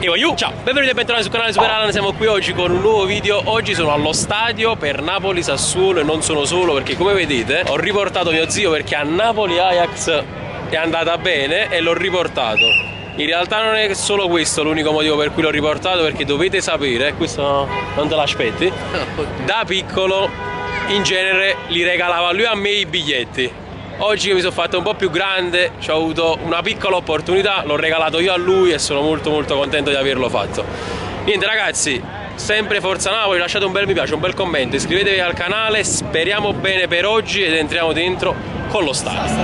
Ciao, benvenuti e bentornati sul canale Super Alan. Siamo qui oggi con un nuovo video. Oggi sono allo stadio per Napoli-Sassuolo e non sono solo, perché come vedete ho riportato mio zio, perché a Napoli-Ajax è andata bene e l'ho riportato. In realtà non è solo questo l'unico motivo per cui l'ho riportato, perché dovete sapere, questo non te l'aspetti, da piccolo in genere li regalava lui a me i biglietti. Oggi che mi sono fatto un po' più grande, ho avuto una piccola opportunità, l'ho regalato io a lui e sono molto contento di averlo fatto. Niente ragazzi, sempre Forza Napoli, lasciate un bel mi piace, un bel commento, iscrivetevi al canale, speriamo bene per oggi ed entriamo dentro con lo stadio.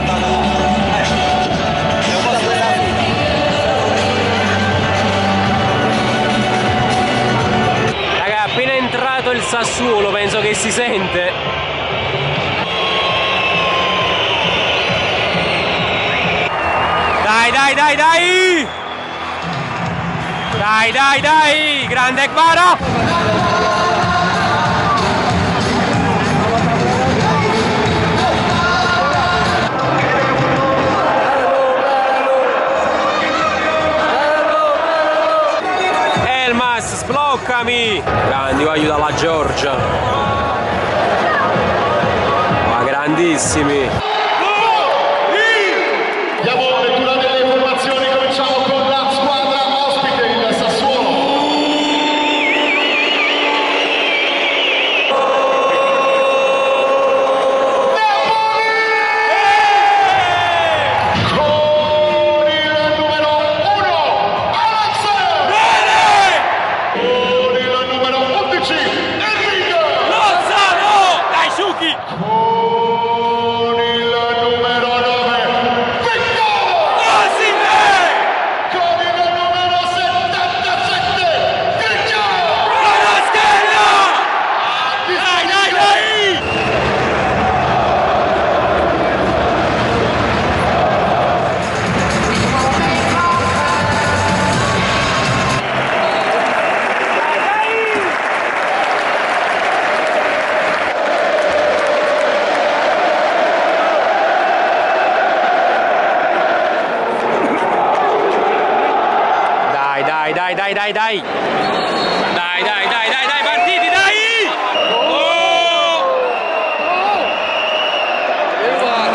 Raga, appena entrato il Sassuolo penso che si sente. Dai, grande Ekvara! Elmas, sbloccami! Grandi, io aiuto la Giorgia! Ma grandissimi! Diamo lettura delle informazioni, cominciamo con la squadra ospite, il Sassuolo. Napoli! Con il numero 1, Alex! Con il numero 11, Enrico! Lozano! Dai, Sciuchi! Con il numero 9, con il numero 77, Cristiano! Dai, partiti, dai! È buona!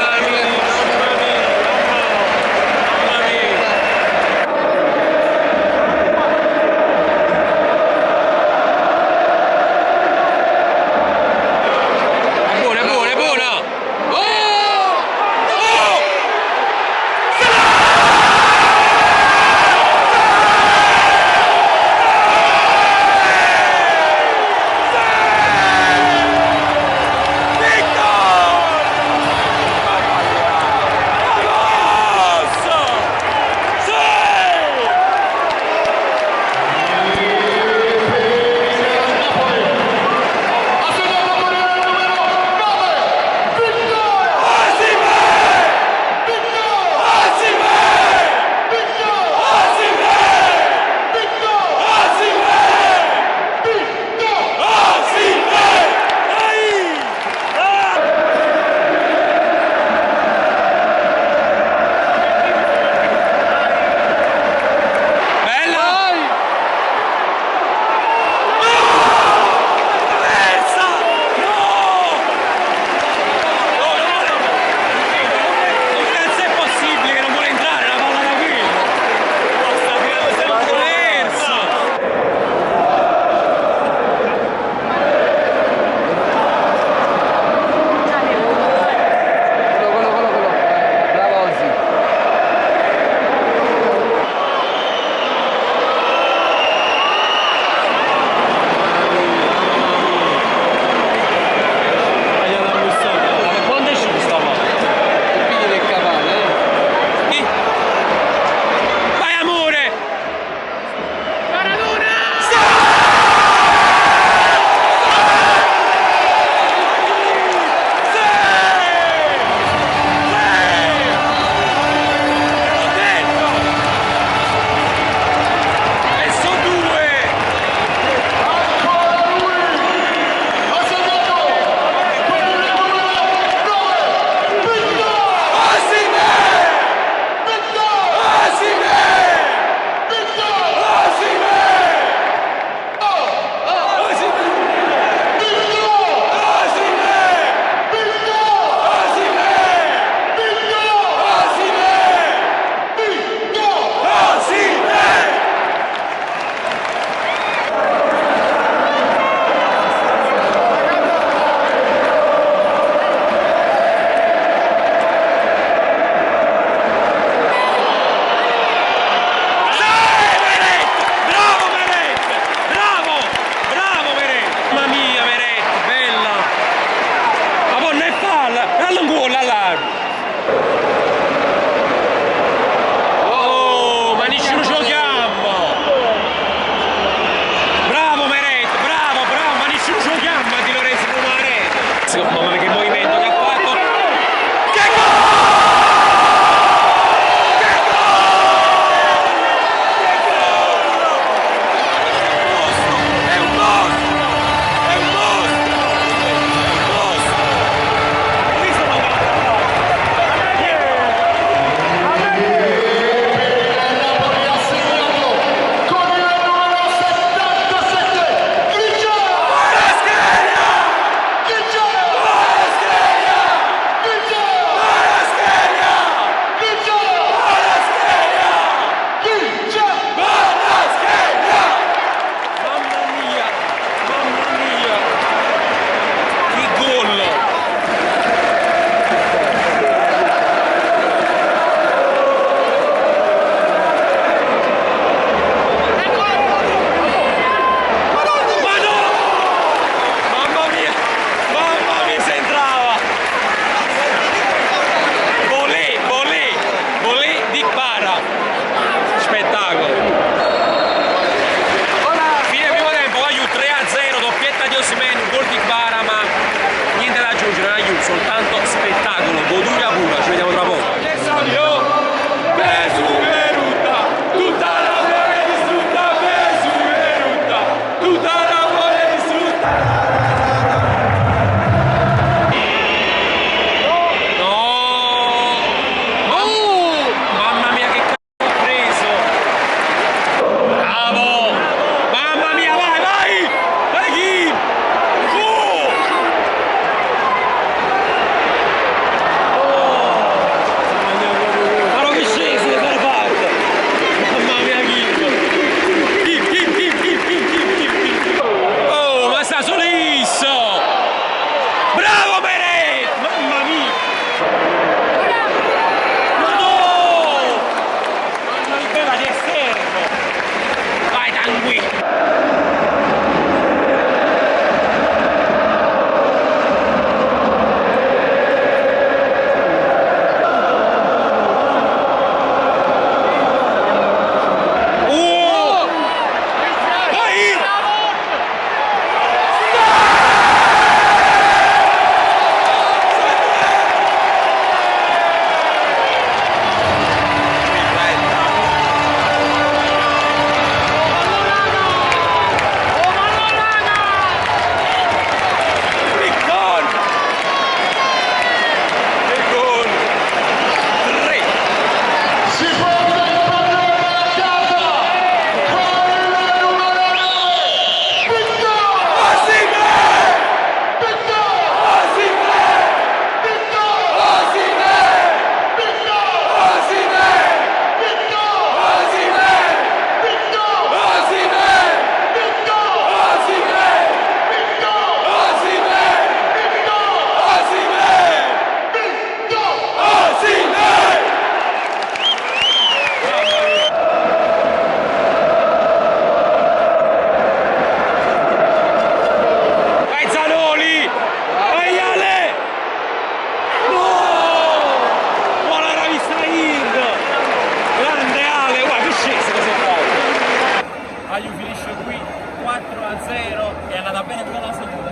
Juve finisce qui 4-0 e è andata bene pure la seconda.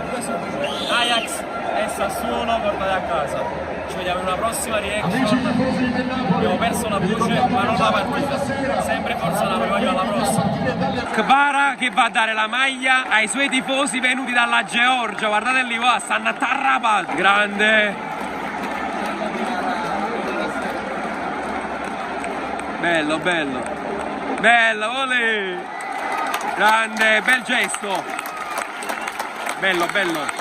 Ajax e Sassuolo portate a casa. Ci vediamo in una prossima reaction. Abbiamo perso la voce ma non la partita. Sempre forza Napoli, voglio alla prossima. Kvara che va a dare la maglia ai suoi tifosi venuti dalla Georgia. Guardateli qua, stanno a Tarrapat. Grande. Bello, bello. Bello, olè. Grande, bel gesto. Bello, bello.